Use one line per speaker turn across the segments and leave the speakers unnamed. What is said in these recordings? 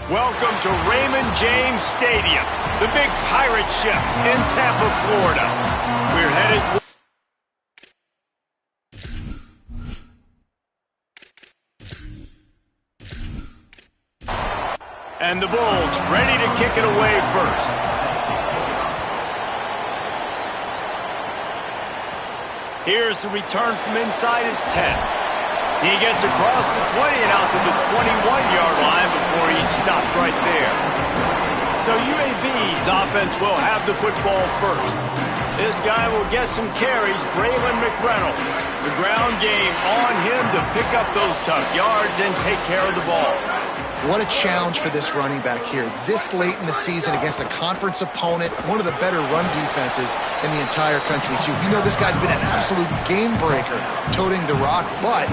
Welcome to Raymond James Stadium, the big pirate ships in Tampa, Florida. We're headed and the Bulls ready to kick it away first. Here's the return from inside his 10. He gets across the 20 and out to the 21-yard line before he's stopped right there. So UAB's offense will have the football first. This guy will get some carries, Braylon McReynolds. The ground game on him to pick up those tough yards and take care of the ball.
What a challenge for this running back here. This late in the season against a conference opponent, one of the better run defenses in the entire country, too. We know this guy's been an absolute game breaker toting the rock, but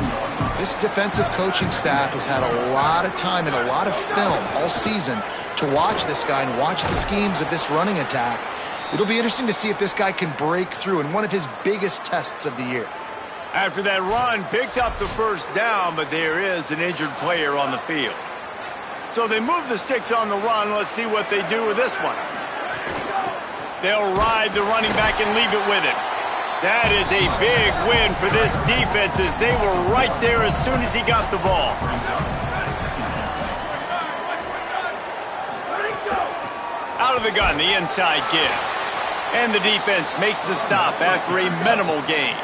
this defensive coaching staff has had a lot of time and a lot of film all season to watch this guy and watch the schemes of this running attack. It'll be interesting to see if this guy can break through in one of his biggest tests of the year.
After that run, picked up the first down, but there is an injured player on the field. So they move the sticks on the run. Let's see what they do with this one. They'll ride the running back and leave it with him. That is a big win for this defense as they were right there as soon as he got the ball. Out of the gun, the inside give. And the defense makes the stop after a minimal gain.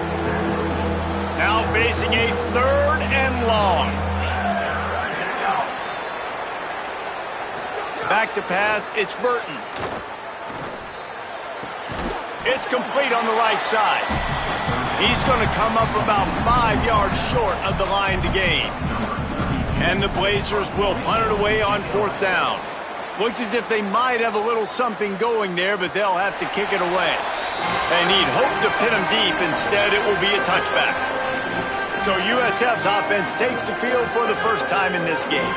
Now facing a 3rd and long. Back to pass, it's Burton. It's complete on the right side. He's going to come up about 5 yards short of the line to gain. And the Blazers will punt it away on 4th down. Looks as if they might have a little something going there, but they'll have to kick it away. They need hope to pin him deep. Instead, it will be a touchback. So USF's offense takes the field for the first time in this game.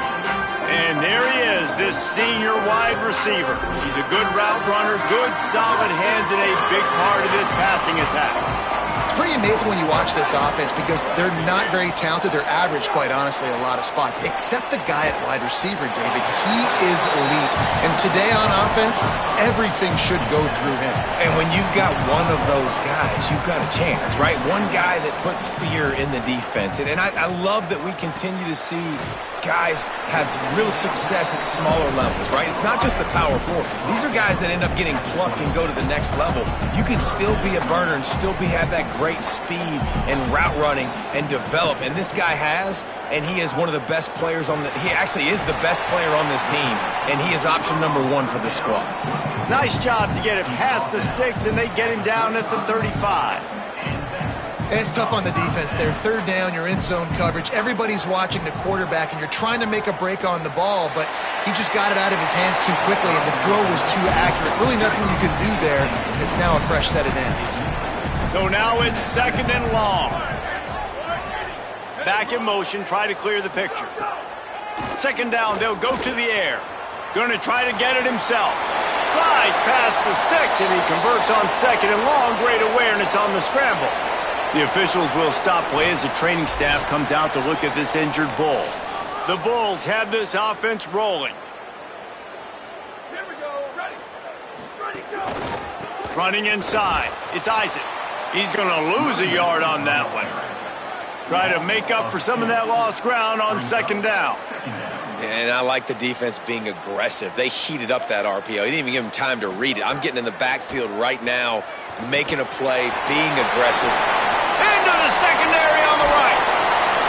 And there he is, this senior wide receiver. He's a good route runner, good solid hands, and a big part of this passing attack.
It's pretty amazing when you watch this offense because they're not very talented. They're average, quite honestly, a lot of spots, except the guy at wide receiver, David. He is elite. And today on offense, everything should go through him.
And when you've got one of those guys, you've got a chance, right? One guy that puts fear in the defense. And I love that we continue to see guys have real success at smaller levels, right? It's not just the power forward. These are guys that end up getting plucked and go to the next level. You can still be a burner and still have that great speed and route running and develop. And this guy has, and he is one of the best players on he actually is the best player on this team, and he is option number 1 for the squad.
Nice job to get it past the sticks, and they get him down at the 35.
It's tough on the defense there. 3rd down, you're in zone coverage. Everybody's watching the quarterback, and you're trying to make a break on the ball, but he just got it out of his hands too quickly, and the throw was too accurate. Really nothing you can do there. It's now a fresh set of downs.
So now it's 2nd and long. Back in motion, try to clear the picture. 2nd down, they'll go to the air. Going to try to get it himself. Slides past the sticks, and he converts on 2nd and long. Great awareness on the scramble. The officials will stop play as the training staff comes out to look at this injured Bull. The Bulls have this offense rolling.
Here we go. Ready. Ready, go.
Running inside. It's Isaac. He's going to lose a yard on that one. Try to make up for some of that lost ground on 2nd down.
And I like the defense being aggressive. They heated up that RPO. He didn't even give him time to read it. I'm getting in the backfield right now, making a play, being aggressive.
Into the secondary on the right.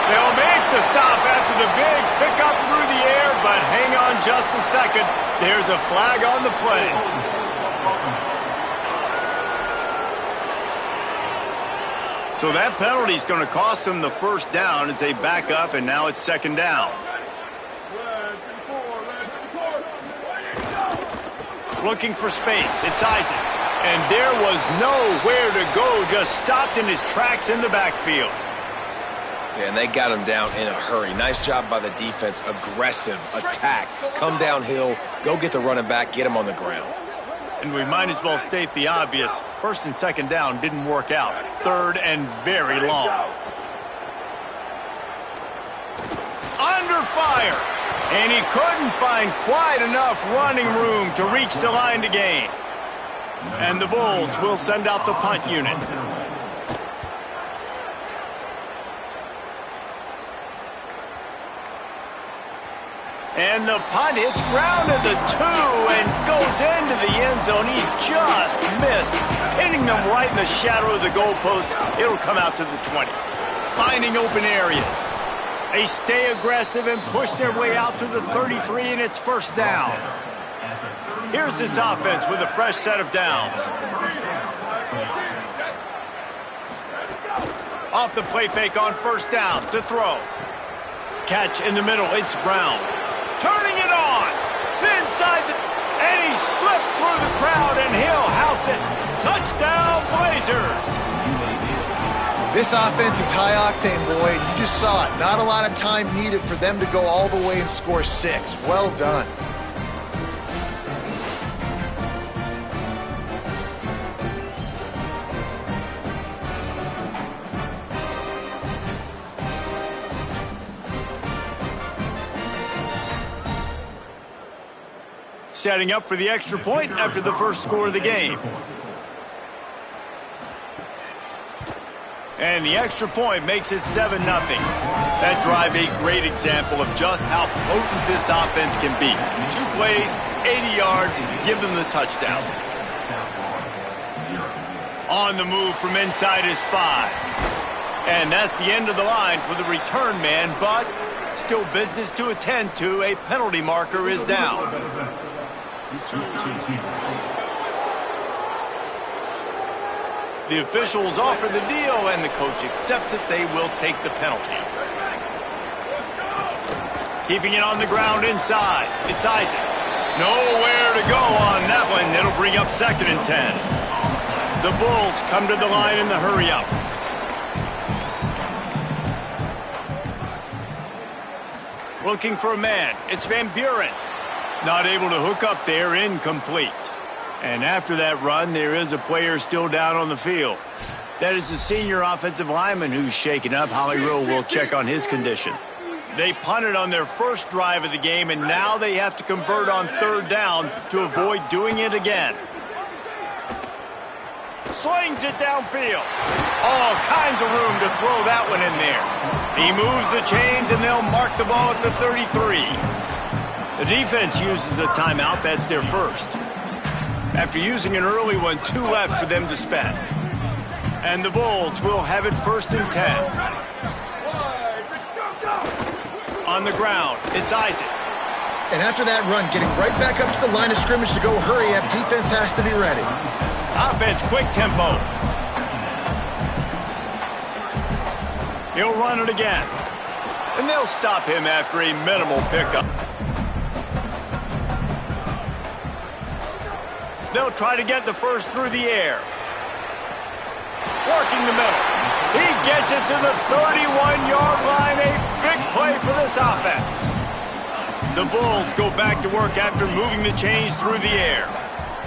They'll make the stop after the big pickup through the air, but hang on just a second. There's a flag on the play. So that penalty is going to cost them the 1st down as they back up, and now it's 2nd down. Looking for space. It's Isaac. And there was nowhere to go, just stopped in his tracks in the backfield.
Yeah, and they got him down in a hurry. Nice job by the defense. Aggressive attack. Come downhill, go get the running back, get him on the ground.
And we might as well state the obvious. 1st and 2nd down didn't work out. 3rd and very long. Under fire. And he couldn't find quite enough running room to reach the line to gain. And the Bulls will send out the punt unit. And the punt hits ground at the 2 and goes into the end zone. He just missed, hitting them right in the shadow of the goalpost. It'll come out to the 20. Finding open areas. They stay aggressive and push their way out to the 33, and it's first down. Here's this offense with a fresh set of downs. Off the play fake on first down to throw. Catch in the middle, it's Brown. Turning it on. Inside the... And he slipped through the crowd, and he'll house it. Touchdown, Blazers.
This offense is high octane, boy, and you just saw it. Not a lot of time needed for them to go all the way and score 6. Well done.
Setting up for the extra point after the first score of the game. And the extra point makes it 7-0. That drive a great example of just how potent this offense can be. 2 plays, 80 yards, give them the touchdown. On the move from inside is 5. And that's the end of the line for the return man, but still business to attend to. A penalty marker is down. The officials offer the deal, and the coach accepts it. They will take the penalty. Keeping it on the ground inside. It's Isaac. Nowhere to go on that one. It'll bring up 2nd and 10. The Bulls come to the line in the hurry-up. Looking for a man. It's Van Buren. Not able to hook up there, incomplete. And after that run, there is a player still down on the field. That is the senior offensive lineman who's shaken up. Holly Rowe will check on his condition. They punted on their first drive of the game, and now they have to convert on 3rd down to avoid doing it again. Slings it downfield. All kinds of room to throw that one in there. He moves the chains, and they'll mark the ball at the 33. The defense uses a timeout. That's their first. After using an early one, 2 left for them to spend. And the Bulls will have it 1st and 10. On the ground, it's Isaac.
And after that run, getting right back up to the line of scrimmage to go hurry up, defense has to be ready.
Offense, quick tempo. He'll run it again. And they'll stop him after a minimal pickup. They'll try to get the first through the air. Working the middle. He gets it to the 31-yard line. A big play for this offense. The Bulls go back to work after moving the chains through the air.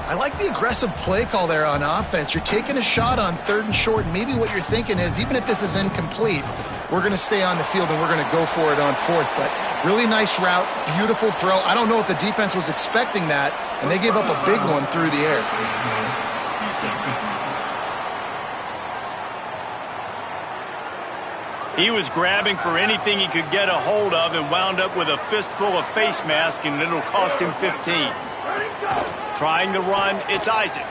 I like the aggressive play call there on offense. You're taking a shot on 3rd and short, and maybe what you're thinking is, even if this is incomplete, we're going to stay on the field and we're going to go for it on 4th. But really nice route, beautiful throw. I don't know if the defense was expecting that, and they gave up a big one through the air.
He was grabbing for anything he could get a hold of and wound up with a fistful of face mask, and it'll cost him 15. Trying the run, it's Isaac.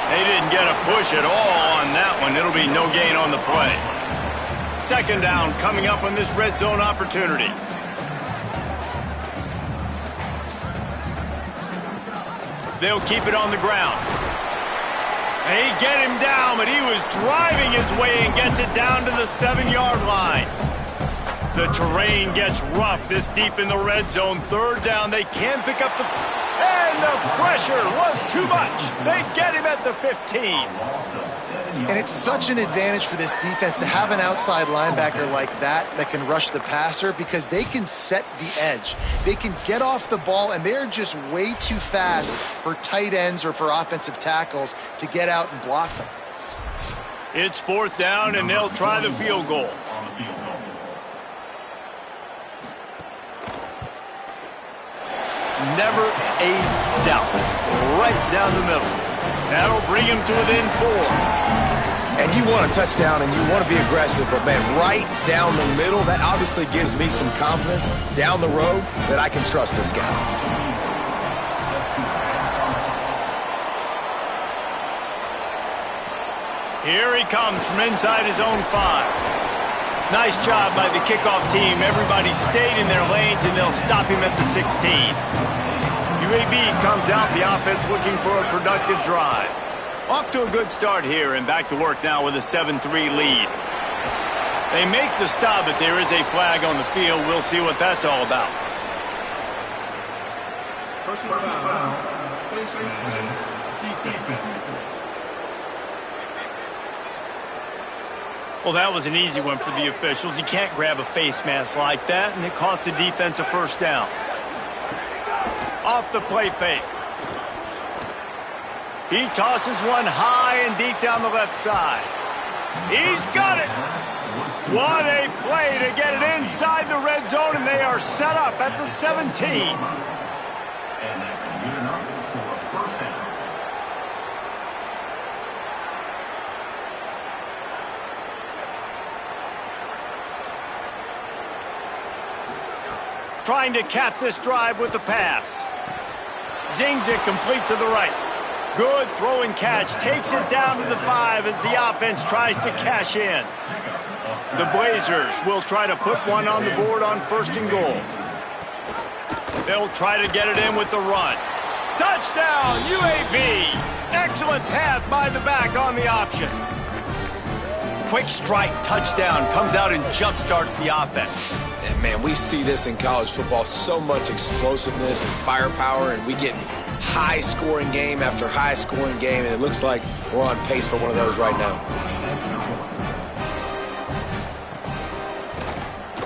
They didn't get a push at all on that one. It'll be no gain on the play. 2nd down coming up on this red zone opportunity. They'll keep it on the ground. They get him down, but he was driving his way and gets it down to the 7-yard line. The terrain gets rough this deep in the red zone. 3rd down, they can pick up the... And the pressure was too much. They get him at the 15.
And it's such an advantage for this defense to have an outside linebacker like that can rush the passer, because they can set the edge. They can get off the ball, and they're just way too fast for tight ends or for offensive tackles to get out and block them.
It's 4th down, and they'll try the field goal. never a doubt. Right down the middle. That'll bring him to within 4.
And you want a touchdown and you want to be aggressive, but, man, right down the middle, that obviously gives me some confidence down the road that I can trust this guy.
Here he comes from inside his own 5. Nice job by the kickoff team. Everybody stayed in their lanes, and they'll stop him at the 16. UAB comes out, the offense looking for a productive drive. Off to a good start here, and back to work now with a 7-3 lead. They make the stop, but there is a flag on the field. We'll see what that's all about.
Personal foul. Defense.
Well, that was an easy one for the officials. You can't grab a face mask like that, and it costs the defense a first down. Off the play fake. He tosses one high and deep down the left side. He's got it. What a play to get it inside the red zone, and they are set up at the 17. Trying to cap this drive with the pass. Zings it complete to the right. Good throw and catch. Takes it down to the 5 as the offense tries to cash in. The Blazers will try to put one on the board on 1st and goal. They'll try to get it in with the run. Touchdown, UAB! Excellent pass by the back on the option. Quick strike touchdown comes out and jump-starts the offense.
And, man, we see this in college football, so much explosiveness and firepower, and we get high-scoring game after high-scoring game, and it looks like we're on pace for one of those right now.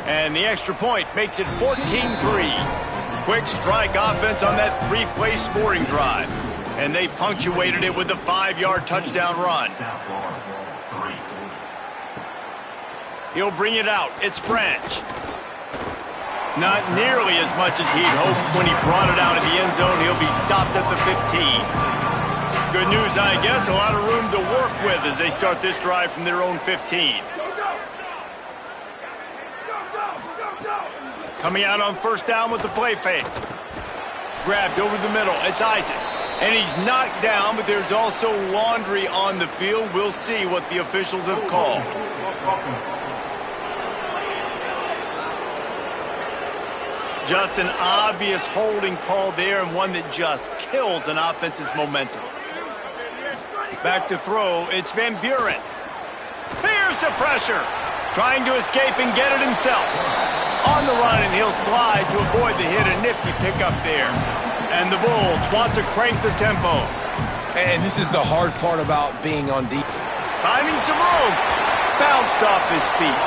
And the extra point makes it 14-3. Quick strike offense on that 3-play scoring drive. And they punctuated it with a 5-yard touchdown run. He'll bring it out. It's Branch. Not nearly as much as he'd hoped when he brought it out of the end zone. He'll be stopped at the 15. Good news, I guess. A lot of room to work with as they start this drive from their own 15. Coming out on 1st down with the play fake. Grabbed over the middle. It's Isaac. And he's knocked down, but there's also laundry on the field. We'll see what the officials have called. Just an obvious holding call there, and one that just kills an offense's momentum. Back to throw, it's Van Buren. Here's the pressure. Trying to escape and get it himself. On the run, and he'll slide to avoid the hit. A nifty pickup there. And the Bulls want to crank the tempo.
And this is the hard part about being on deep.
Finding some room. Bounced off his feet.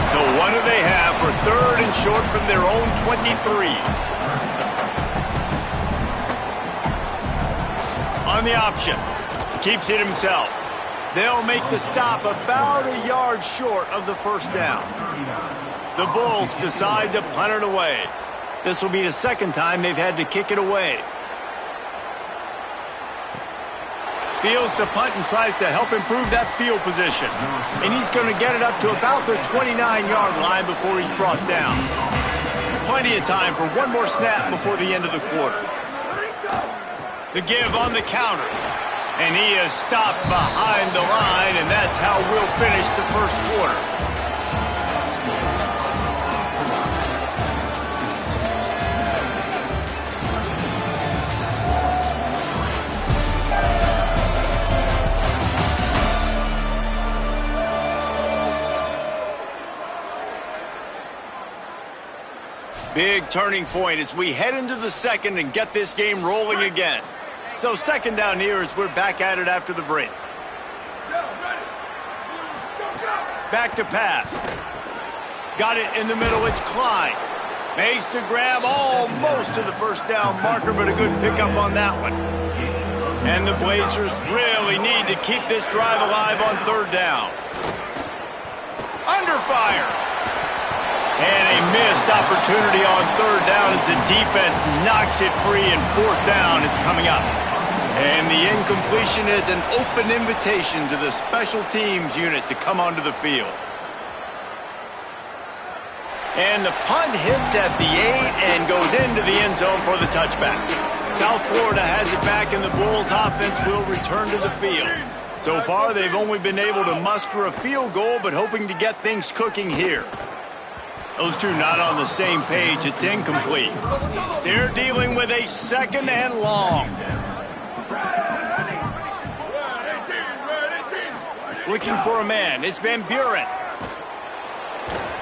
So what do they have for 3rd and short from their own 23? On the option. Keeps it himself. They'll make the stop about a yard short of the 1st down. The Bulls decide to punt it away. This will be the 2nd time they've had to kick it away. Fields to punt and tries to help improve that field position. And he's going to get it up to about the 29-yard line before he's brought down. Plenty of time for one more snap before the end of the quarter. The give on the counter. And he is stopped behind the line, and that's how we'll finish the 1st quarter. Big turning point as we head into the 2nd and get this game rolling again. So 2nd down here as we're back at it after the break. Back to pass. Got it in the middle. It's Klein. Makes the grab almost to the 1st down marker, but a good pickup on that one. And the Blazers really need to keep this drive alive on 3rd down. Under fire. And a missed opportunity on third down as the defense knocks it free, and fourth down is coming up. And the incompletion is an open invitation to the special teams unit to come onto the field. And the punt hits at the 8 and goes into the end zone for the touchback. South Florida has it back, and the Bulls offense will return to the field. So far, they've only been able to muster a field goal, but hoping to get things cooking here. Those two not on the same page. It's incomplete. They're dealing with a second and long. Looking for a man. It's Van Buren.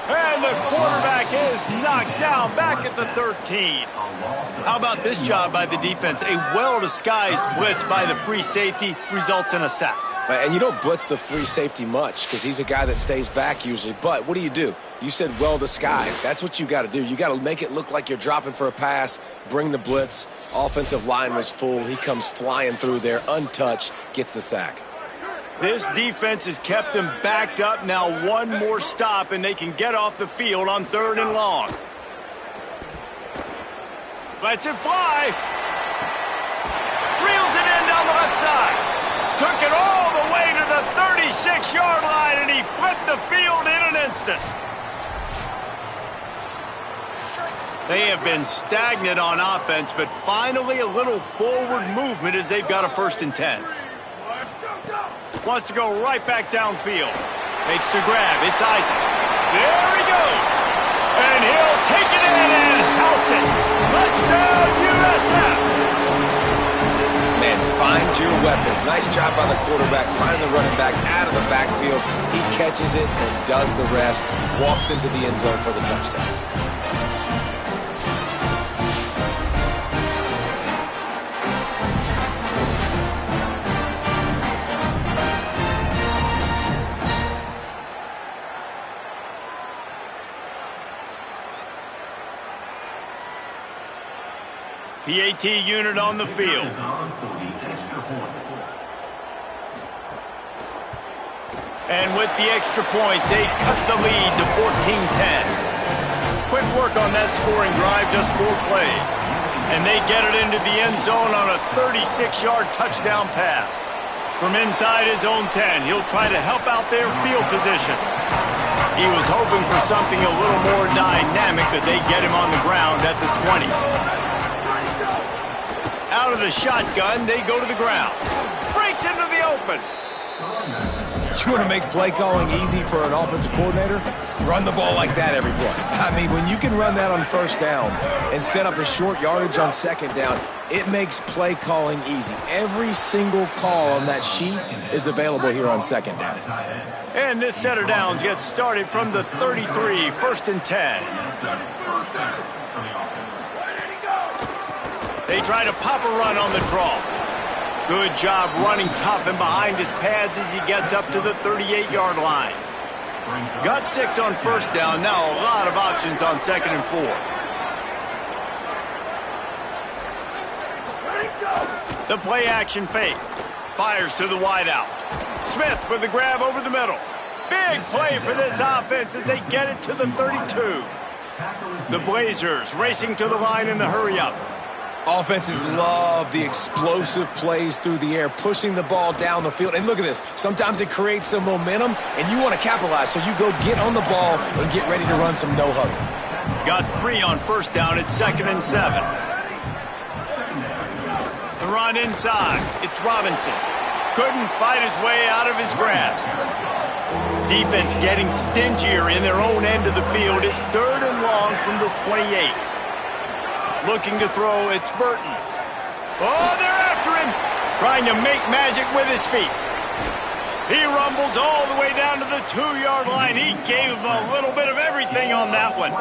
And the quarterback is knocked down back at the 13. How about this job by the defense? A well-disguised blitz by the free safety results in a sack.
And you don't blitz the free safety much because he's a guy that stays back usually. But what do? You said well-disguised. That's what you got to do. You got to make it look like you're dropping for a pass, bring the blitz. Offensive line was full. He comes flying through there, untouched, gets the sack.
This defense has kept them backed up. Now one more stop, and they can get off the field on third and long. Lets it fly. Reels it in down the left side. Took it all the way to the 36-yard line, and he flipped the field in an instant. They have been stagnant on offense, but finally a little forward movement as they've got a 1st and 10. Wants to go right back downfield. Makes the grab. It's Isaac. There he goes. And he'll take it in and house it. Touchdown, USF.
Man, find your weapons. Nice job by the quarterback. Find the running back out of the backfield. He catches it and does the rest. Walks into the end zone for the touchdown.
PAT unit on the field. And with the extra point, they cut the lead to 14-10. Quick work on that scoring drive, just 4 plays. And they get it into the end zone on a 36-yard touchdown pass. From inside his own 10, he'll try to help out their field position. He was hoping for something a little more dynamic, but they get him on the ground at the 20. Out of the shotgun, they go to the ground. Breaks into the open.
You want to make play calling easy for an offensive coordinator? Run the ball like that every play. I mean, when you can run that on 1st down and set up a short yardage on 2nd down, it makes play calling easy. Every single call on that sheet is available here on 2nd down.
And this set of downs gets started from the 33, 1st and 10. They try to pop a run on the draw. Good job running tough and behind his pads as he gets up to the 38-yard line. Got 6 on 1st down. Now a lot of options on 2nd and 4. The play action fake. Fires to the wideout. Smith with the grab over the middle. Big play for this offense as they get it to the 32. The Blazers racing to the line in the hurry-up.
Offenses love the explosive plays through the air, pushing the ball down the field. And look at this. Sometimes it creates some momentum, and you want to capitalize. So you go get on the ball and get ready to run some no-huddle.
Got 3 on 1st down at 2nd and 7. The run inside. It's Robinson. Couldn't fight his way out of his grasp. Defense getting stingier in their own end of the field. It's 3rd and long from the 28. Looking to throw, it's Burton. Oh, they're after him. Trying to make magic with his feet. He rumbles all the way down to the 2-yard line. He gave a little bit of everything on that one.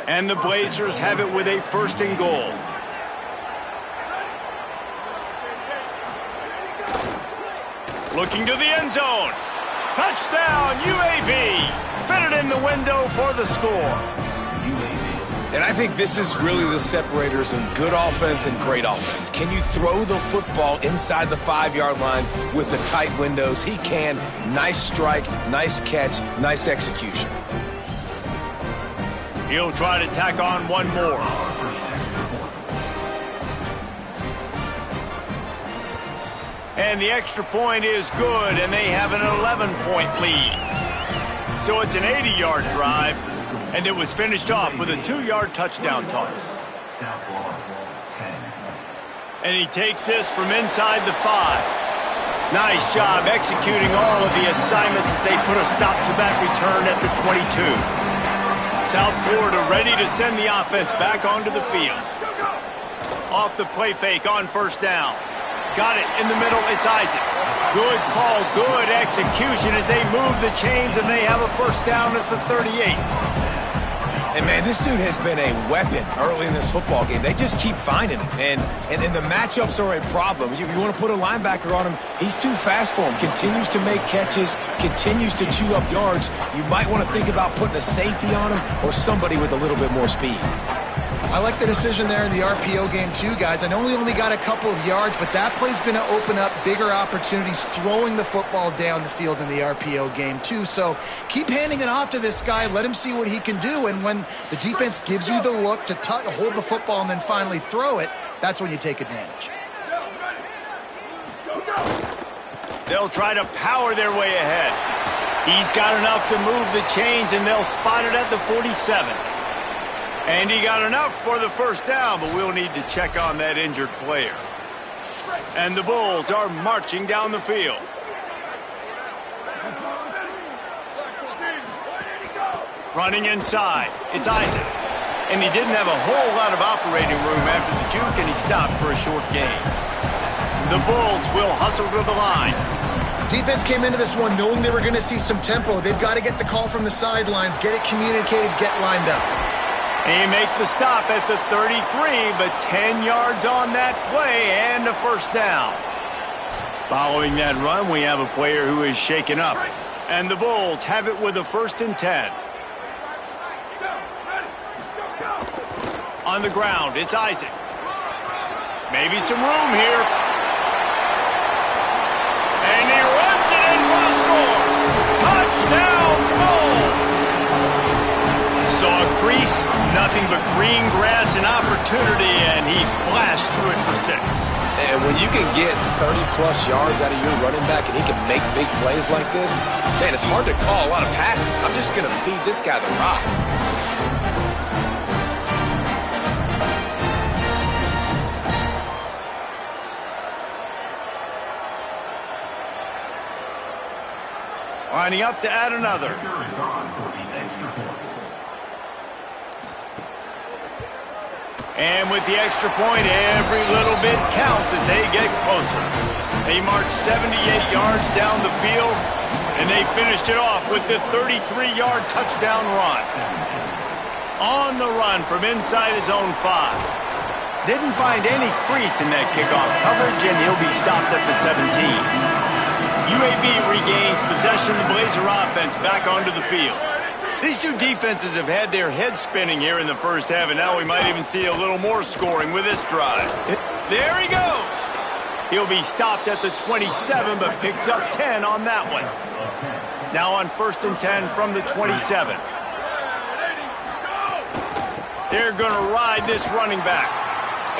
And the Blazers have it with a 1st and goal. Looking to the end zone. Touchdown, UAB. Fitted in the window for the score.
And I think this is really the separators in good offense and great offense. Can you throw the football inside the 5-yard line with the tight windows? He can. Nice strike, nice catch, nice execution.
He'll try to tack on one more. And the extra point is good, and they have an 11-point lead. So it's an 80-yard drive, and it was finished off with a 2-yard touchdown toss. And he takes this from inside the 5. Nice job executing all of the assignments as they put a stop to that return at the 22. South Florida ready to send the offense back onto the field. Off the play fake on first down. Got it in the middle, it's Isaac. Good call, good execution as they move the chains, and they have a first down at the 38.
And, man, this dude has been a weapon early in this football game. They just keep finding it. And the matchups are a problem. You want to put a linebacker on him, he's too fast for him. Continues to make catches, continues to chew up yards. You might want to think about putting a safety on him or somebody with a little bit more speed.
I like the decision there in the RPO game too, guys. I know he only got a couple of yards, but that play's going to open up bigger opportunities throwing the football down the field in the RPO game too. So keep handing it off to this guy. Let him see what he can do. And when the defense gives you the look to hold the football and then finally throw it, that's when you take advantage.
They'll try to power their way ahead. He's got enough to move the chains, and they'll spot it at the 47. And he got enough for the first down, but we'll need to check on that injured player. And the Bulls are marching down the field. Running inside, it's Isaac. And he didn't have a whole lot of operating room after the juke, and he stopped for a short gain. The Bulls will hustle to the line.
Defense came into this one knowing they were going to see some tempo. They've got to get the call from the sidelines, get it communicated, get lined up.
They make the stop at the 33, but 10 yards on that play and a first down. Following that run, we have a player who is shaken up. And the Bulls have it with a 1st and 10. On the ground, it's Isaac. Maybe some room here. And he runs it in for the score. Touchdown, Bulls! Saw a crease, nothing but green grass and opportunity, and he flashed through it for 6.
And when you can get 30-plus yards out of your running back and he can make big plays like this, man, it's hard to call a lot of passes. I'm just going to feed this guy the rock.
Lining up to add another. And with the extra point, every little bit counts as they get closer. They march 78 yards down the field, and they finished it off with the 33-yard touchdown run. On the run from inside his own 5. Didn't find any crease in that kickoff coverage, and he'll be stopped at the 17. UAB regains possession of the Blazer offense back onto the field. These two defenses have had their heads spinning here in the first half, and now we might even see a little more scoring with this drive. There he goes. He'll be stopped at the 27, but picks up 10 on that one. Now on 1st and 10 from the 27. They're going to ride this running back.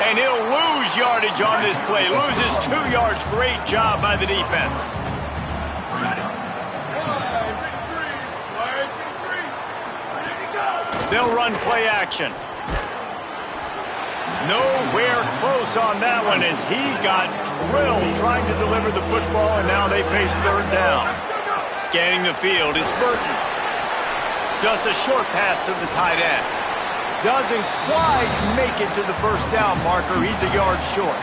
And he'll lose yardage on this play. Loses 2 yards. Great job by the defense. They'll run play action. Nowhere close on that one as he got drilled trying to deliver the football, and now they face 3rd down. Scanning the field, it's Burton. Just a short pass to the tight end. Doesn't quite make it to the first down marker. He's a yard short.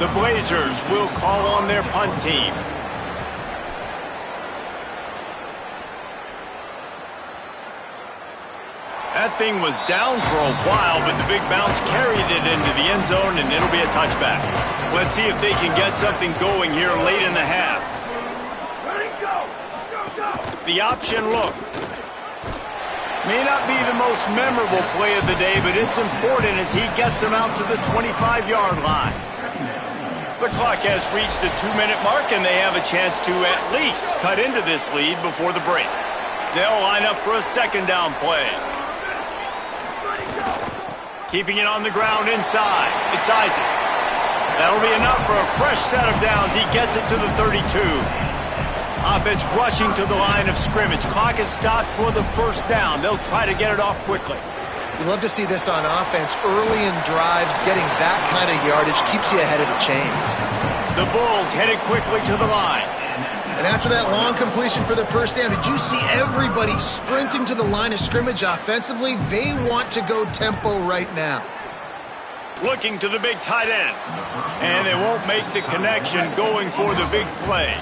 The Blazers will call on their punt team. That thing was down for a while, but the big bounce carried it into the end zone, and it'll be a touchback. Let's see if they can get something going here late in the half.
Ready, go! Go!
The option look. May not be the most memorable play of the day, but it's important as he gets them out to the 25-yard line. The clock has reached the 2-minute mark, and they have a chance to at least cut into this lead before the break. They'll line up for a 2nd down play. Keeping it on the ground inside. It's Isaac. That'll be enough for a fresh set of downs. He gets it to the 32. Offense rushing to the line of scrimmage. Clock is stopped for the first down. They'll try to get it off quickly.
You love to see this on offense. Early in drives, getting that kind of yardage keeps you ahead of the chains.
The Bulls headed quickly to the line.
And after that long completion for the first down, did you see everybody sprinting to the line of scrimmage offensively? They want to go tempo right now.
Looking to the big tight end. And they won't make the connection going for the big play.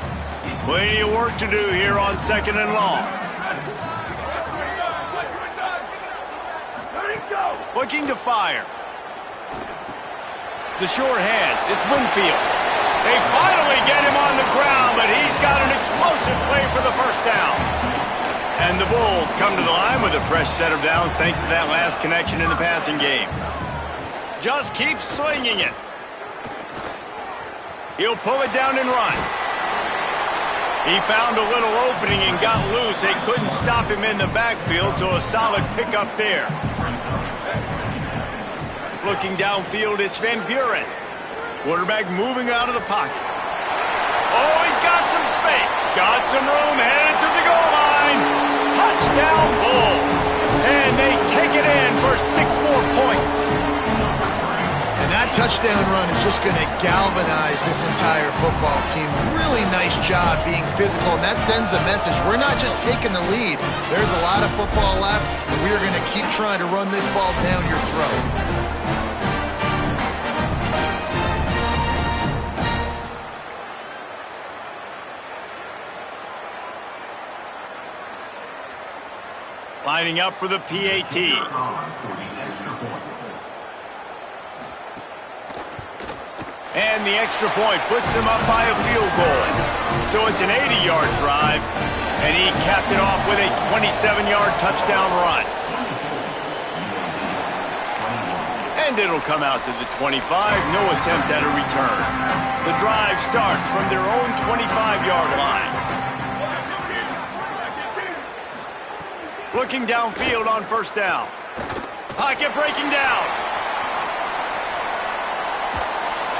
Plenty of work to do here on 2nd and long. Looking to fire. The short hands. It's Winfield. They finally get him on the ground, but he's got an explosive play for the first down. And the Bulls come to the line with a fresh set of downs thanks to that last connection in the passing game. Just keep slinging it. He'll pull it down and run. He found a little opening and got loose. They couldn't stop him in the backfield, so a solid pickup there. Looking downfield, it's Van Buren. Quarterback moving out of the pocket. Oh, he's got some space. Got some room, headed to the goal line. Touchdown Bulls. And they take it in for 6 more points.
And that touchdown run is just going to galvanize this entire football team. Really nice job being physical, and that sends a message. We're not just taking the lead. There's a lot of football left, and we are going to keep trying to run this ball down your throat.
Lining up for the PAT. And the extra point puts them up by a field goal. So it's an 80-yard drive, and he capped it off with a 27-yard touchdown run. And it'll come out to the 25, no attempt at a return. The drive starts from their own 25-yard line. Looking downfield on first down. Pocket breaking down.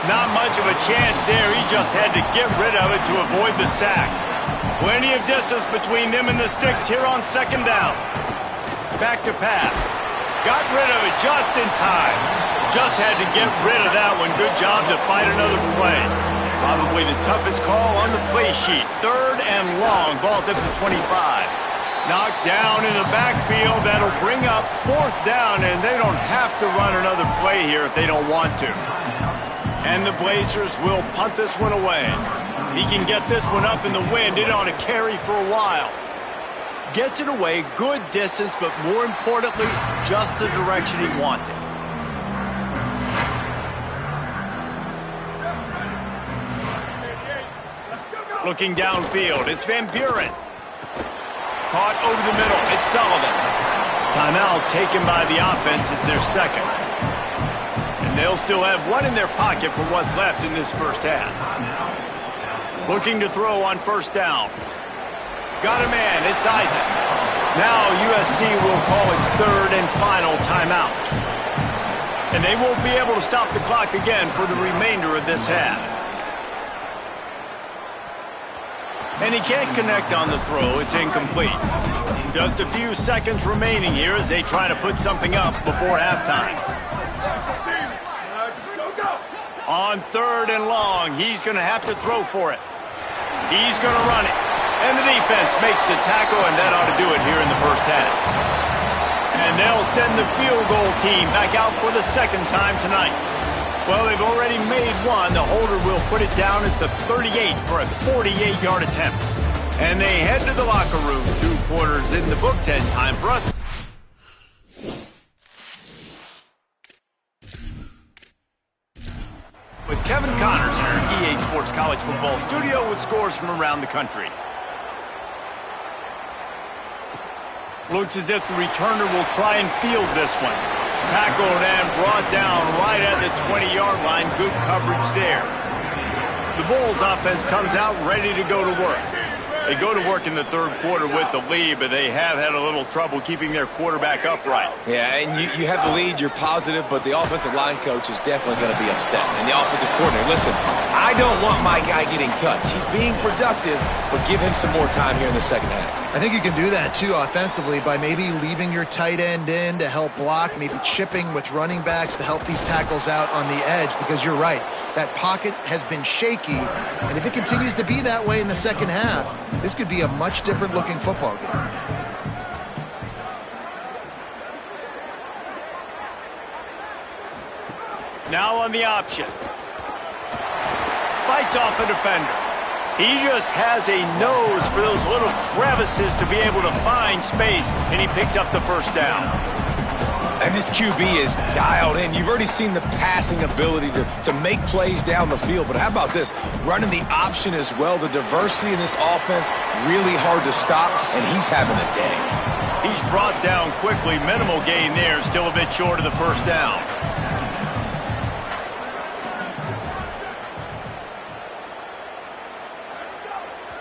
Not much of a chance there. He just had to get rid of it to avoid the sack. Plenty of distance between them and the sticks here on 2nd down. Back to pass. Got rid of it just in time. Just had to get rid of that one. Good job to fight another play. Probably the toughest call on the play sheet. 3rd and long. Ball's at the 25. Knocked down in the backfield. That'll bring up 4th down, and they don't have to run another play here if they don't want to. And the Blazers will punt this one away. He can get this one up in the wind. It ought to carry for a while. Gets it away, good distance, but more importantly, just the direction he wanted. Looking downfield, it's Van Buren. Caught over the middle, it's Sullivan. Timeout taken by the offense. It's their 2nd. And they'll still have one in their pocket for what's left in this first half. Looking to throw on first down. Got a man, it's Isaac. Now USC will call its 3rd and final timeout. And they won't be able to stop the clock again for the remainder of this half. And he can't connect on the throw. It's incomplete. Just a few seconds remaining here as they try to put something up before halftime. On 3rd and long, he's going to have to throw for it. He's going to run it. And the defense makes the tackle, and that ought to do it here in the first half. And they'll send the field goal team back out for the 2nd time tonight. Well, they've already made one. The holder will put it down at the 38 for a 48-yard attempt. And they head to the locker room. 2 quarters in the books, and time for us. With Kevin Connors in our EA Sports College Football studio with scores from around the country. Looks as if the returner will try and field this one. Tackled and brought down right at the 20-yard line. Good coverage there. The Bulls offense comes out ready to go to work. They go to work in the third quarter with the lead, but they have had a little trouble keeping their quarterback upright.
Yeah, and you have the lead, you're positive, but the offensive line coach is definitely going to be upset. And the offensive coordinator, listen, I don't want my guy getting touched. He's being productive, but give him some more time here in the second half.
I think you can do that, too, offensively, by maybe leaving your tight end in to help block, maybe chipping with running backs to help these tackles out on the edge, because you're right. That pocket has been shaky, and if it continues to be that way in the second half, this could be a much different-looking football game.
Now on the option. Fights off a defender. He just has a nose for those little crevices to be able to find space, and he picks up the first down.
And this QB is dialed in. You've already seen the passing ability to make plays down the field, but how about this? Running the option as well. The diversity in this offense, really hard to stop, and he's having a day.
He's brought down quickly. Minimal gain there, still a bit short of the first down.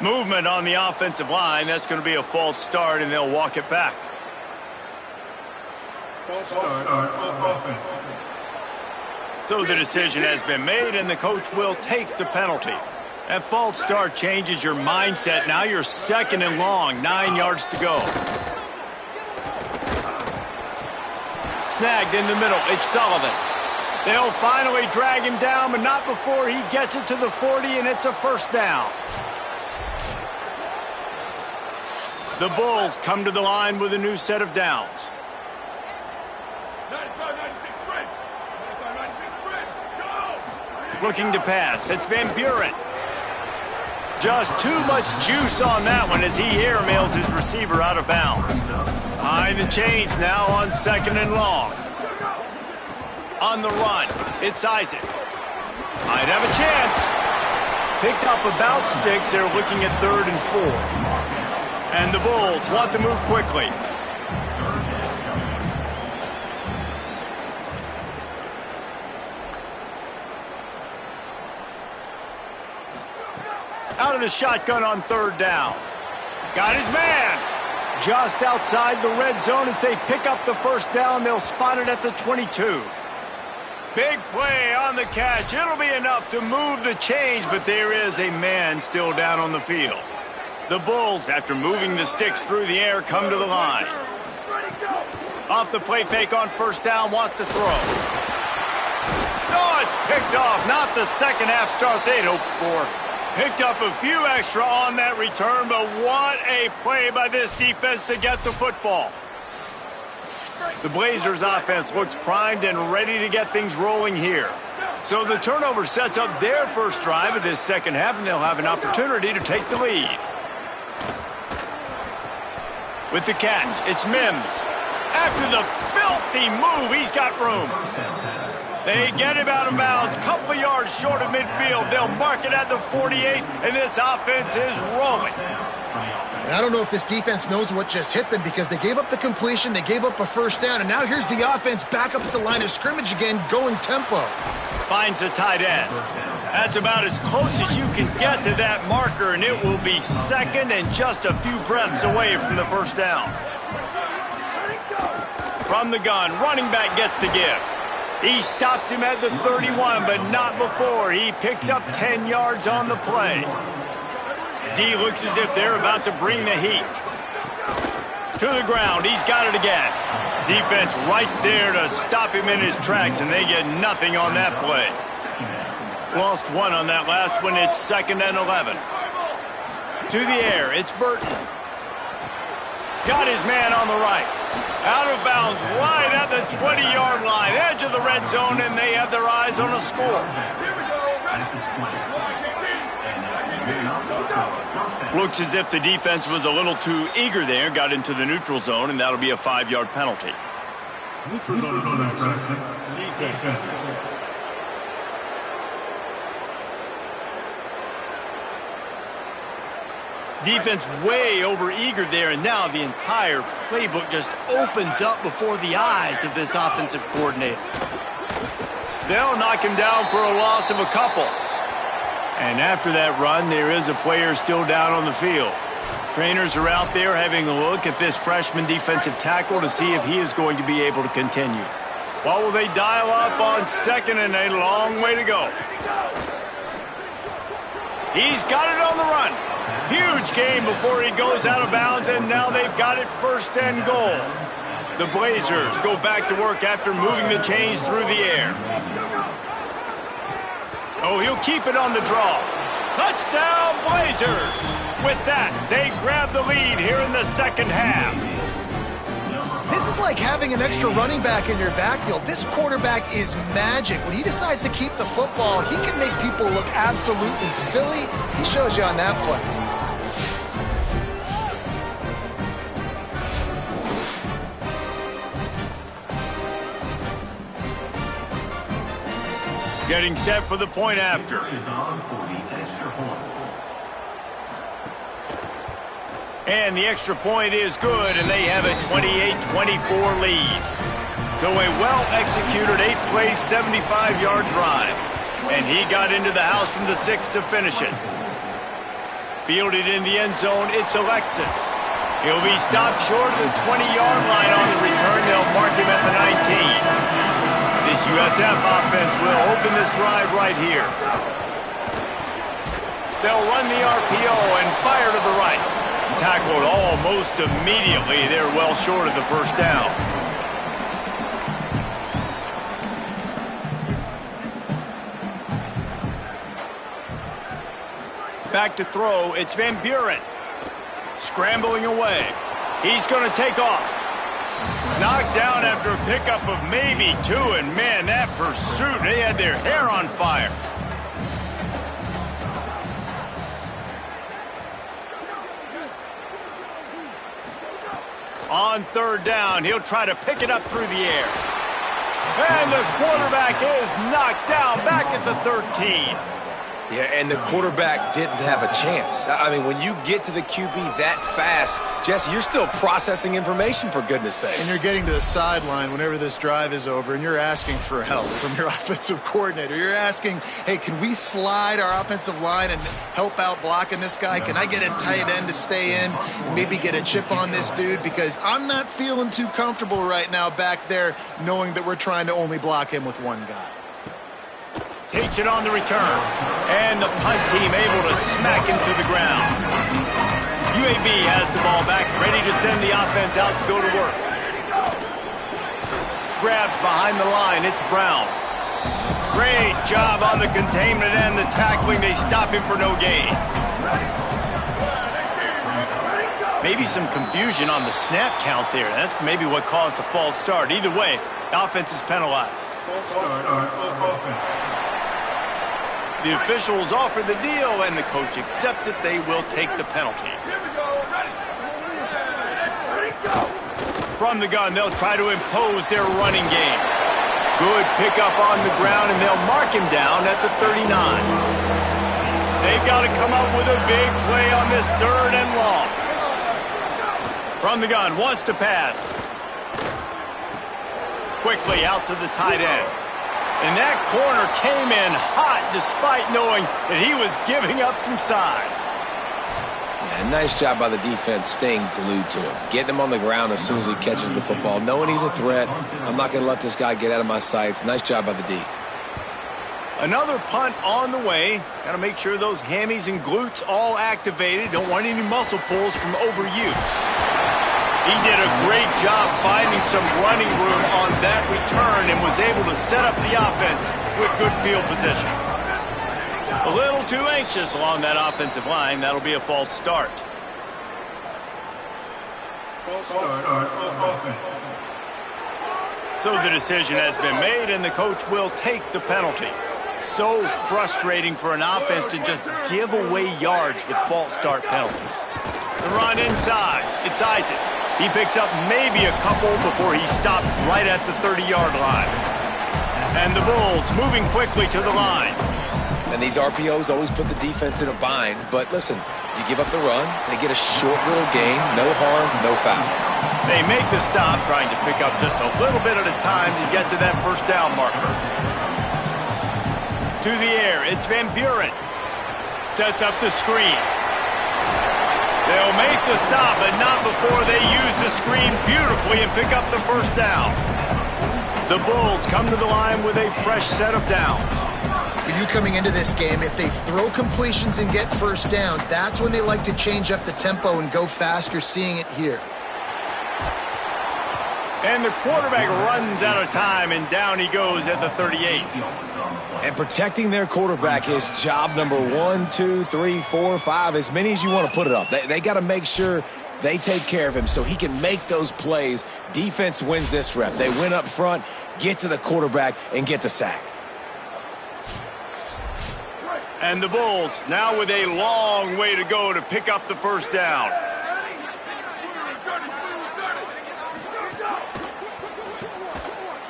Movement on the offensive line. That's going to be a false start, and they'll walk it back.
False start off offense.
So the decision has been made, and the coach will take the penalty. That false start changes your mindset. Now you're second and long, 9 yards to go. Snagged in the middle. It's Sullivan. They'll finally drag him down, but not before he gets it to the 40, and it's a first down. The Bulls come to the line with a new set of downs.
95-96 Bridge. 95-96 Bridge. Go!
Looking to pass. It's Van Buren. Just too much juice on that one as he airmails his receiver out of bounds. Behind the chains now on second and long. On the run, it's Isaac. Might have a chance. Picked up about 6. They're looking at 3rd and 4. And the Bulls want to move quickly. Out of the shotgun on 3rd down. Got his man. Just outside the red zone as they pick up the first down. They'll spot it at the 22. Big play on the catch. It'll be enough to move the chains, but there is a man still down on the field. The Bulls, after moving the sticks through the air, come to the line. Off the play fake on first down, wants to throw. Oh, it's picked off. Not the second half start they'd hoped for. Picked up a few extra on that return, but what a play by this defense to get the football. The Blazers offense looks primed and ready to get things rolling here. So the turnover sets up their first drive of this second half, and they'll have an opportunity to take the lead. With the catch, it's Mims. After the filthy move, he's got room. They get him out of bounds, couple yards short of midfield. They'll mark it at the 48, and this offense is rolling.
And I don't know if this defense knows what just hit them, because they gave up the completion, they gave up a first down, and now here's the offense back up at the line of scrimmage again, going tempo.
Finds a tight end. That's about as close as you can get to that marker, and it will be second and just a few breaths away from the first down. From the gun, running back gets to give. He stops him at the 31, but not before. He picks up 10 yards on the play. D looks as if they're about to bring the heat. To the ground, he's got it again. Defense right there to stop him in his tracks, and they get nothing on that play. Lost one on that last one. It's 2nd and 11. To the air, it's Burton. Got his man on the right. Out of bounds right at the 20-yard line. Edge of the red zone, and they have their eyes on a score.
Here we go. Ready.
Looks as if the defense was a little too eager there. Got into the neutral zone, and that'll be a 5-yard penalty.
Neutral zone infraction. Defense.
Defense way over eager there, and now the entire playbook just opens up before the eyes of this offensive coordinator. They'll knock him down for a loss of a couple. And after that run, there is a player still down on the field. Trainers are out there having a look at this freshman defensive tackle to see if he is going to be able to continue. What will they dial up on second and a long way to go? He's got it on the run. Huge gain before he goes out of bounds, and now they've got it first and goal. The Blazers go back to work after moving the chains through the air. Oh, he'll keep it on the draw. Touchdown, Blazers! With that, they grab the lead here in the second half.
This is like having an extra running back in your backfield. This quarterback is magic. When he decides to keep the football, he can make people look absolutely silly. He shows you on that play.
Getting set for the point after. And the extra point is good, and they have a 28-24 lead. So a well-executed 8-play, 75-yard drive. And he got into the house from the 6 to finish it. Fielded in the end zone, it's Alexis. He'll be stopped short of the 20-yard line on the return. They'll mark him at the 19. This USF offense will open this drive right here. They'll run the RPO and fire to the right. Tackled almost immediately. They're well short of the first down. Back to throw, it's Van Buren. Scrambling away. He's going to take off. Knocked down after a pickup of maybe 2, and man, that pursuit, they had their hair on fire. On third down, he'll try to pick it up through the air. And the quarterback is knocked down back at the 13.
Yeah, and the quarterback didn't have a chance. I mean, when you get to the QB that fast, Jesse, you're still processing information, for goodness sakes.
And you're getting to the sideline whenever this drive is over, and you're asking for help from your offensive coordinator. You're asking, hey, can we slide our offensive line and help out blocking this guy? Can I get a tight end to stay in and maybe get a chip on this dude? Because I'm not feeling too comfortable right now back there knowing that we're trying to only block him with one guy.
Takes it on the return. And the punt team able to smack him to the ground. UAB has the ball back, ready to send the offense out to go to work. Grabbed behind the line, it's Brown. Great job on the containment and the tackling. They stop him for no gain. Maybe some confusion on the snap count there. That's maybe what caused the false start. Either way, the offense is penalized.
False start on offense.
The officials offer the deal, and the coach accepts it. They will take the penalty.
Here we go. Ready. Ready, go.
From the gun, they'll try to impose their running game. Good pickup on the ground, and they'll mark him down at the 39. They've got to come up with a big play on this third and long. From the gun, wants to pass. Quickly out to the tight end. And that corner came in hot despite knowing that he was giving up some size.
Yeah, nice job by the defense staying glued to him. Getting him on the ground as soon as he catches the football. Knowing he's a threat. I'm not going to let this guy get out of my sights. Nice job by the D.
Another punt on the way. Got to make sure those hammies and glutes all activated. Don't want any muscle pulls from overuse. He did a great job finding some running room on that return and was able to set up the offense with good field position. A little too anxious along that offensive line. That'll be a false start.
False start on offense.
So the decision has been made, and the coach will take the penalty. So frustrating for an offense to just give away yards with false start penalties. The run inside. It's Isaac. He picks up maybe a couple before he stopped right at the 30-yard line. And the Bulls moving quickly to the line.
And these RPOs always put the defense in a bind. But listen, you give up the run, they get a short little gain, no harm, no foul.
They make the stop, trying to pick up just a little bit at a time to get to that first down marker. To the air, it's Van Buren. Sets up the screen. They'll make the stop, but not before they use the screen beautifully and pick up the first down. The Bulls come to the line with a fresh set of downs.
For you coming into this game, if they throw completions and get first downs, that's when they like to change up the tempo and go fast. You're seeing it here.
And the quarterback runs out of time, and down he goes at the 38.
And protecting their quarterback is job number 1, 2, 3, 4, 5, as many as you want to put it up. They got to make sure they take care of him so he can make those plays. Defense wins this rep. They win up front, get to the quarterback, and get the sack.
And the Bulls now with a long way to go to pick up the first down.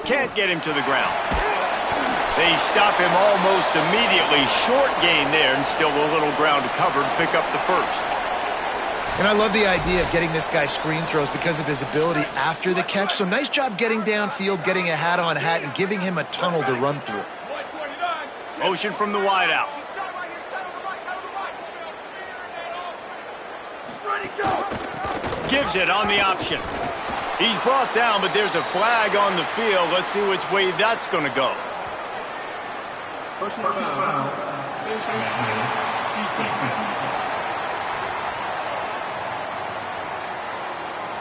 Can't get him to the ground. They stop him almost immediately. Short gain there, and still a little ground to cover to pick up the first.
And I love the idea of getting this guy screen throws because of his ability after the catch. So nice job getting downfield, getting a hat-on-hat, and giving him a tunnel to run through.
Motion from the wideout. Gives it on the option. He's brought down, but there's a flag on the field. Let's see which way that's going to go.
Personal foul.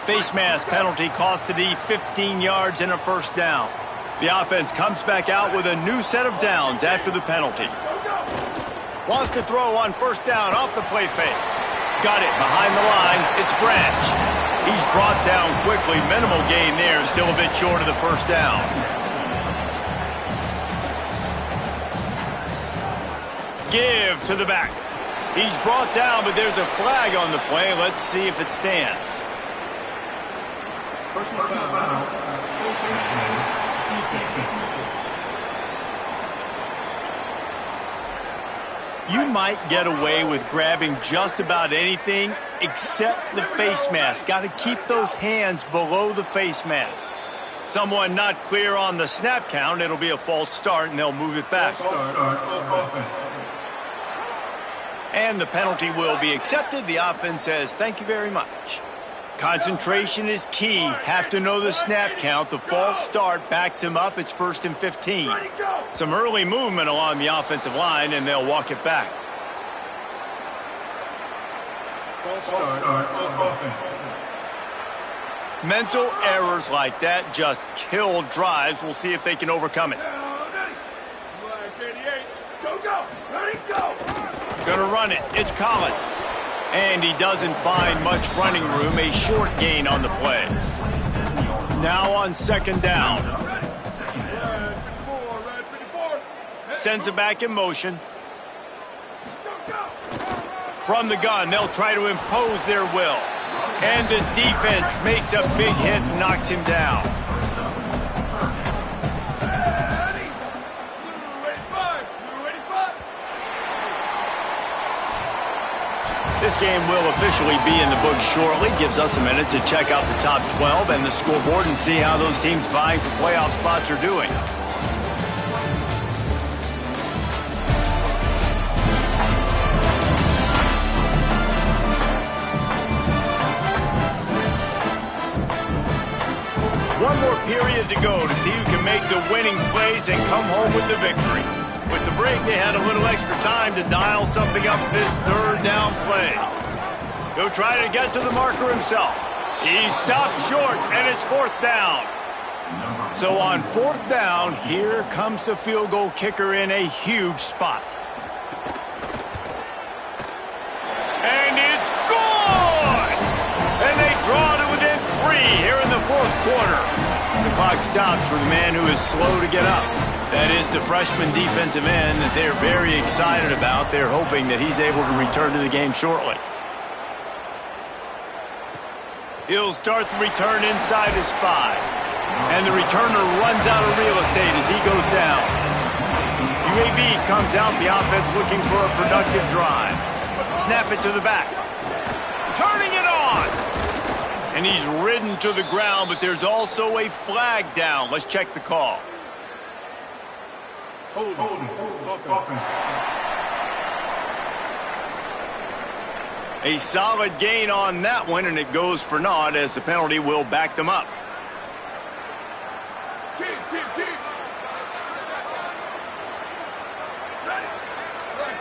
Face mask penalty cost the D 15 yards and a first down. The offense comes back out with a new set of downs after the penalty. Wants to throw on first down off the play fake. Got it behind the line. It's Branch. He's brought down quickly. Minimal gain there. Still a bit short of the first down. Give to the back. He's brought down, but there's a flag on the play. Let's see if it stands.
Personal foul.
You might get away with grabbing just about anything except the face mask. Got to keep those hands below the face mask. Someone not clear on the snap count. It'll be a false start, and they'll move it back. And the penalty will be accepted. The offense says, thank you very much. Concentration is key. Have to know the snap count. The false start backs him up. It's 1st and 15. Some early movement along the offensive line, and they'll walk it back.
False start.
Mental errors like that just kill drives. We'll see if they can overcome it. Gonna run it. It's Collins. And he doesn't find much running room. A short gain on the play. Now on second down. Sends it back in motion. From the gun, they'll try to impose their will. And the defense makes a big hit and knocks him down. This game will officially be in the books shortly. Gives us a minute to check out the top 12 and the scoreboard and see how those teams vying for playoff spots are doing. One more period to go to see who can make the winning plays and come home with the victory. With the break, they had a little extra time to dial something up for this third down play. He'll try to get to the marker himself. He stopped short, and it's 4th down. So on 4th down, here comes the field goal kicker in a huge spot. And it's good! And they draw to within 3 here in the 4th quarter. The clock stops for the man who is slow to get up. That is the freshman defensive end that they're very excited about. They're hoping that he's able to return to the game shortly. He'll start the return inside his 5. And the returner runs out of real estate as he goes down. UAB comes out, the offense looking for a productive drive. Snap it to the back. Turning it on! And he's ridden to the ground, but there's also a flag down. Let's check the call. A solid gain on that one, and it goes for naught as the penalty will back them up.
Keep. Ready. Right,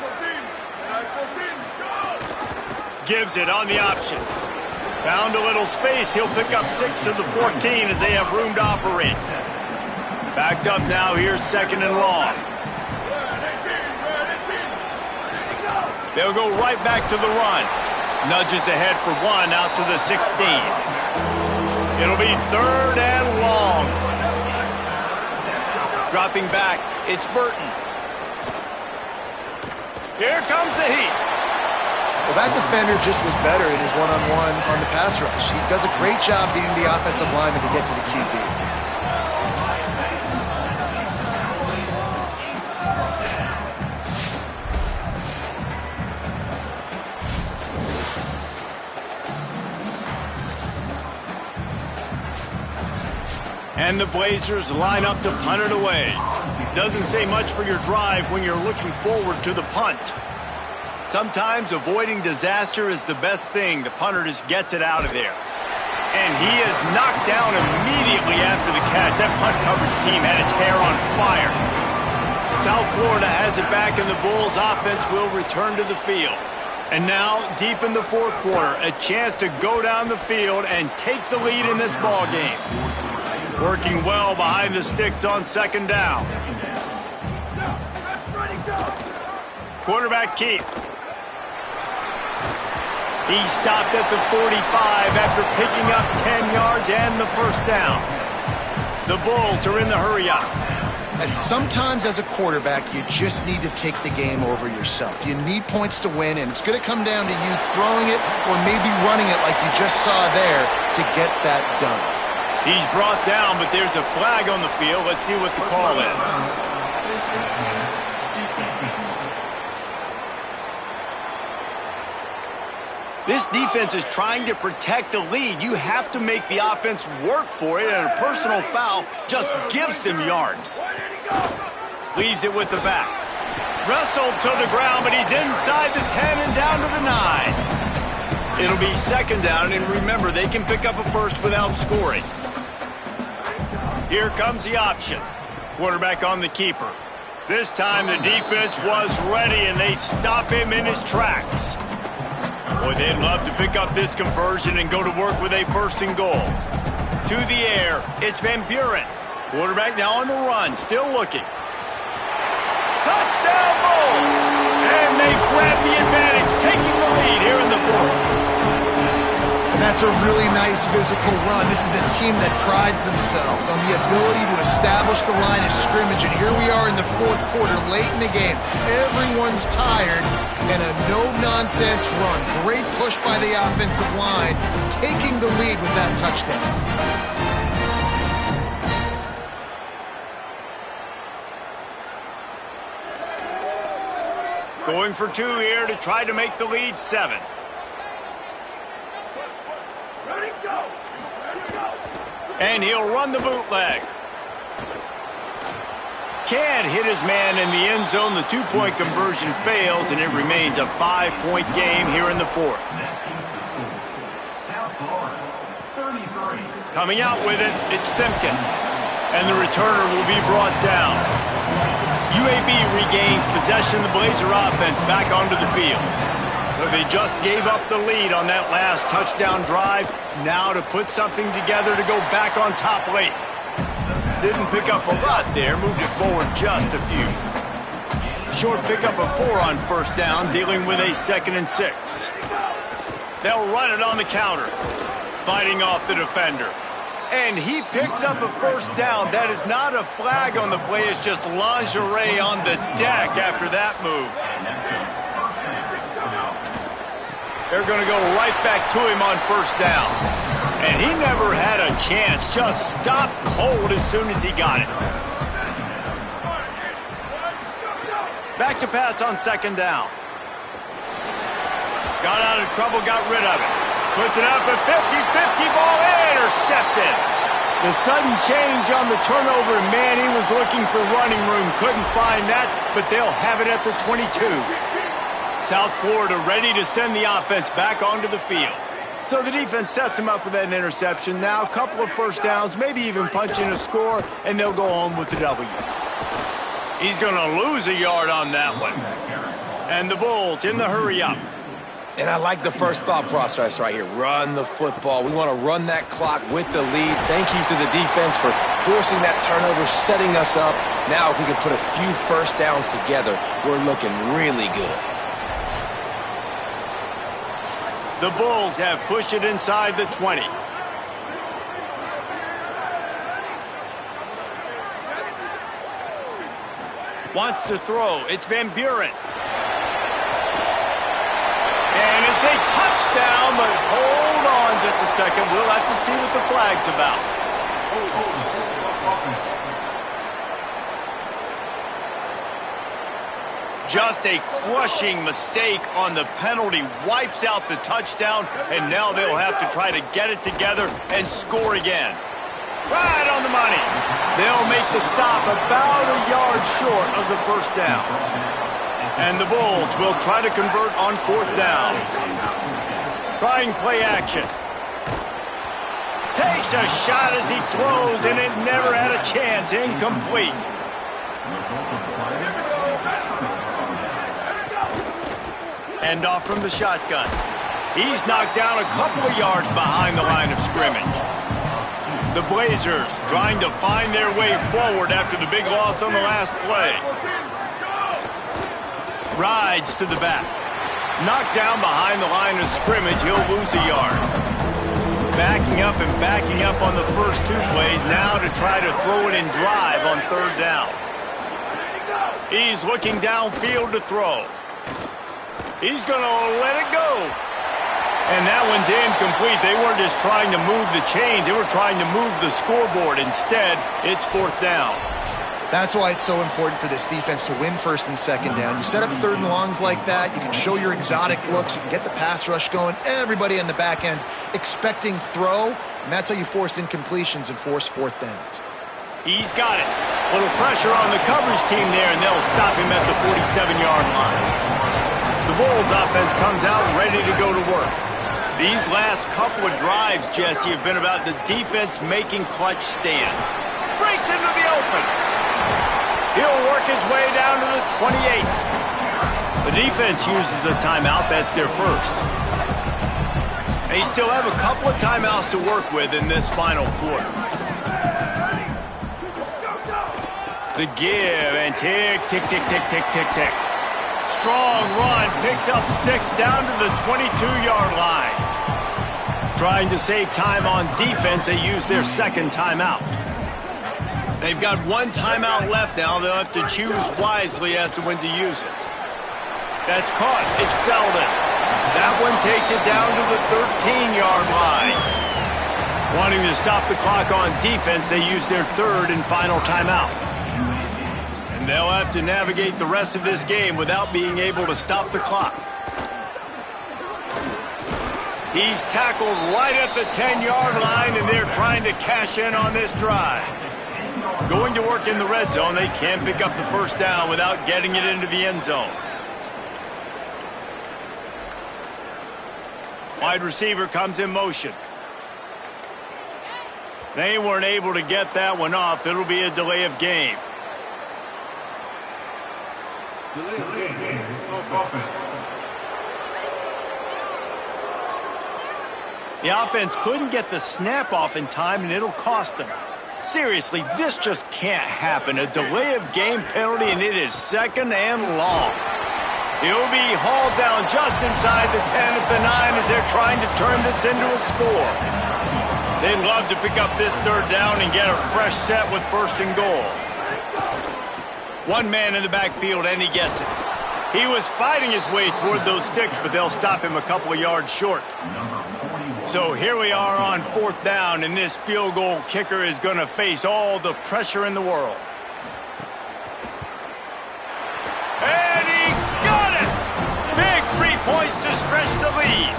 14, go!
Gives it on the option. Found a little space. He'll pick up 6 of the 14 as they have room to operate. Backed up now. Here's 2nd and long. They'll go right back to the run. Nudges ahead for 1 out to the 16. It'll be 3rd and long. Dropping back, it's Burton. Here comes the heat.
Well, that defender just was better in his one-on-one on the pass rush. He does a great job beating the offensive lineman to get to the QB.
And the Blazers line up to punt it away. Doesn't say much for your drive when you're looking forward to the punt. Sometimes avoiding disaster is the best thing. The punter just gets it out of there. And he is knocked down immediately after the catch. That punt coverage team had its hair on fire. South Florida has it back, and the Bulls offense will return to the field. And now, deep in the 4th quarter, a chance to go down the field and take the lead in this ball game. Working well behind the sticks on 2nd down. Quarterback keep. He stopped at the 45 after picking up 10 yards and the 1st down. The Bulls are in the hurry-up.
As sometimes as a quarterback, you just need to take the game over yourself. You need points to win, and it's going to come down to you throwing it or maybe running it like you just saw there to get that done.
He's brought down, but there's a flag on the field. Let's see what the call is. This defense is trying to protect the lead. You have to make the offense work for it, and a personal foul just gives them yards. Leaves it with the back. Wrestled to the ground, but he's inside the 10 and down to the 9. It'll be 2nd down, and remember, they can pick up a first without scoring. Here comes the option. Quarterback on the keeper. This time the defense was ready, and they stop him in his tracks. Boy, they'd love to pick up this conversion and go to work with a 1st and goal. To the air, it's Van Buren. Quarterback now on the run, still looking. Touchdown Bulls! And they grab the advantage, taking the lead here in the 4th.
And that's a really nice physical run. This is a team that prides themselves on the ability to establish the line of scrimmage. And here we are in the 4th quarter, late in the game. Everyone's tired, and a no-nonsense run. Great push by the offensive line, taking the lead with that touchdown.
Going for 2 here to try to make the lead 7. And he'll run the bootleg. Can't hit his man in the end zone. The 2-point conversion fails, and it remains a 5-point game here in the 4th. Coming out with it, it's Simpkins. And the returner will be brought down. UAB regains possession of the Blazer offense back onto the field. So they just gave up the lead on that last touchdown drive. Now to put something together to go back on top late. Didn't pick up a lot there, moved it forward just a few. Short pickup of 4 on 1st down, dealing with a 2nd and 6. They'll run it on the counter, fighting off the defender. And he picks up a 1st down. That is not a flag on the play, it's just lingerie on the deck after that move. They're going to go right back to him on 1st down. And he never had a chance. Just stopped cold as soon as he got it. Back to pass on 2nd down. Got out of trouble, got rid of it. Puts it up at 50-50, ball intercepted. The sudden change on the turnover, man, he was looking for running room. Couldn't find that, but they'll have it at the 22. South Florida ready to send the offense back onto the field. So the defense sets him up with that interception. Now a couple of first downs, maybe even punch in a score, and they'll go home with the W. He's going to lose a yard on that one. And the Bulls in the hurry up.
And I like the first thought process right here. Run the football. We want to run that clock with the lead. Thank you to the defense for forcing that turnover, setting us up. Now if we can put a few first downs together, we're looking really good.
The Bulls have pushed it inside the 20. Wants to throw. It's Van Buren. And it's a touchdown, but hold on just a second. We'll have to see what the flag's about. Just a crushing mistake on the penalty. Wipes out the touchdown, and now they'll have to try to get it together and score again. Right on the money. They'll make the stop about a yard short of the first down. And the Bulls will try to convert on fourth down. Trying play action. Takes a shot as he throws, and it never had a chance. Incomplete. End off from the shotgun. He's knocked down a couple of yards behind the line of scrimmage. The Blazers trying to find their way forward after the big loss on the last play. Rides to the back. Knocked down behind the line of scrimmage. He'll lose a yard. Backing up and backing up on the first two plays now to try to throw it in drive on third down. He's looking downfield to throw. He's going to let it go. And that one's incomplete. They weren't just trying to move the chains. They were trying to move the scoreboard. Instead, it's fourth down.
That's why it's so important for this defense to win first and second down. You set up third and longs like that. You can show your exotic looks. You can get the pass rush going. Everybody on the back end expecting throw. And that's how you force incompletions and force fourth downs.
He's got it. A little pressure on the coverage team there, and they'll stop him at the 47-yard line. The Bulls offense comes out ready to go to work. These last couple of drives, Jesse, have been about the defense making clutch stand. Breaks into the open. He'll work his way down to the 28. The defense uses a timeout. That's their first. They still have a couple of timeouts to work with in this final quarter. The give and tick, tick, tick, tick, tick, tick, tick. Strong run, picks up 6 down to the 22-yard line. Trying to save time on defense, they use their second timeout. They've got one timeout left now. They'll have to choose wisely as to when to use it. That's caught. It's Selden. That one takes it down to the 13-yard line. Wanting to stop the clock on defense, they use their third and final timeout. And they'll have to navigate the rest of this game without being able to stop the clock. He's tackled right at the 10-yard line, and they're trying to cash in on this drive. Going to work in the red zone, they can't pick up the first down without getting it into the end zone. Wide receiver comes in motion. They weren't able to get that one off. It'll be a delay of game. The offense couldn't get the snap off in time, and it'll cost them. Seriously, this just can't happen. A delay of game penalty, and it is second and long. He'll be hauled down just inside the 10 at the 9 as they're trying to turn this into a score. They'd love to pick up this third down and get a fresh set with first and goal. One man in the backfield, and he gets it. He was fighting his way toward those sticks, but they'll stop him a couple of yards short. So here we are on fourth down, and this field goal kicker is going to face all the pressure in the world. And he got it! Big 3 points to stretch the lead.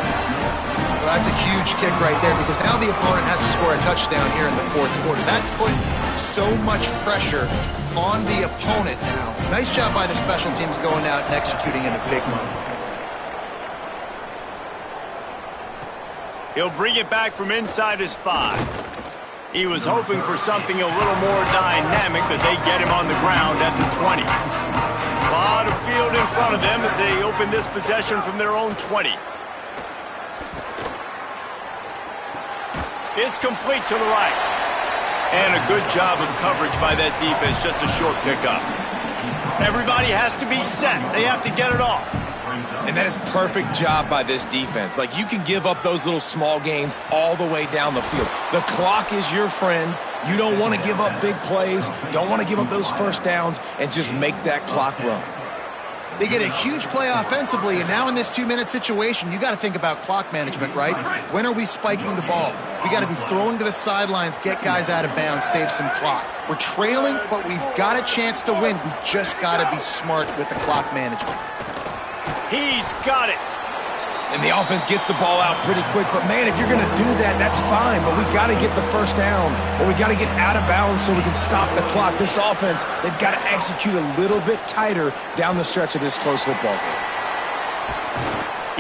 Well, that's a huge kick right there, because now the opponent has to score a touchdown here in the fourth quarter. That put so much pressure on the opponent now. Nice job by the special teams going out and executing in a big moment.
He'll bring it back from inside his 5. He was hoping for something a little more dynamic, but they get him on the ground at the 20. A lot of field in front of them as they open this possession from their own 20. It's complete to the right. And a good job of coverage by that defense, just a short pickup. Everybody has to be set. They have to get it off.
And that is perfect job by this defense. Like, you can give up those little small gains all the way down the field. The clock is your friend. You don't want to give up big plays, don't want to give up those first downs, and just make that clock run.
They get a huge play offensively, and now in this 2-minute situation, you got to think about clock management, right? When are we spiking the ball? We got to be throwing to the sidelines, get guys out of bounds, save some clock. We're trailing, but we've got a chance to win. We've just got to be smart with the clock management.
He's got it.
And the offense gets the ball out pretty quick. But, man, if you're going to do that, that's fine. But we got to get the first down, or we got to get out of bounds so we can stop the clock. This offense, they've got to execute a little bit tighter down the stretch of this close football game.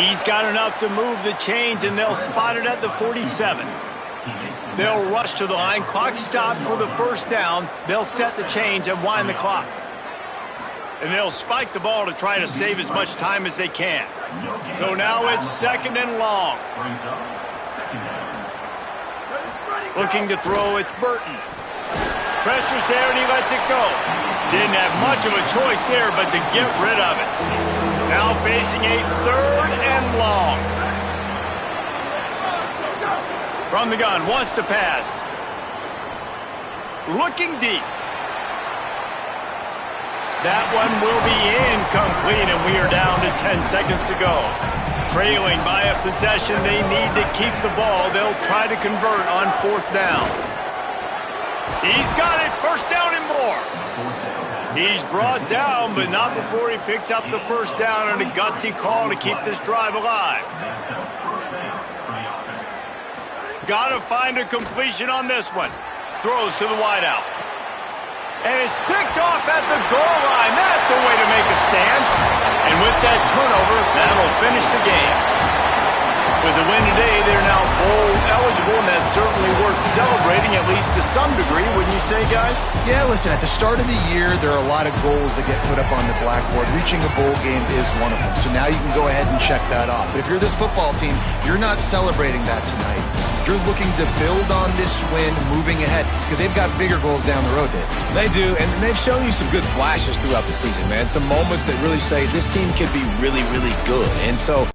He's got enough to move the chains, and they'll spot it at the 47. They'll rush to the line. Clock stopped for the first down. They'll set the chains and wind the clock. And they'll spike the ball to try to save as much time as they can. So now it's 2nd and long. Looking to throw, it's Burton. Pressure's there and he lets it go. Didn't have much of a choice there but to get rid of it. Now facing a 3rd and long. From the gun, wants to pass. Looking deep. That one will be incomplete, and we are down to 10 seconds to go. Trailing by a possession, they need to keep the ball. They'll try to convert on 4th down. He's got it, 1st down and more. He's brought down, but not before he picks up the 1st down and a gutsy call to keep this drive alive. Got to find a completion on this one. Throws to the wideout. And it's picked off at the goal line. That's a way to make a stand. And with that turnover, that'll finish the game. With the win today, they're now bowl eligible, and that's certainly worth celebrating, at least to some degree, wouldn't you say, guys?
Yeah, listen, at the start of the year, there are a lot of goals that get put up on the blackboard. Reaching a bowl game is one of them. So now you can go ahead and check that off. But if you're this football team, you're not celebrating that tonight. You're looking to build on this win moving ahead because they've got bigger goals down the road, Dave.
They do, and they've shown you some good flashes throughout the season, man. Some moments that really say this team could be really, really good. And so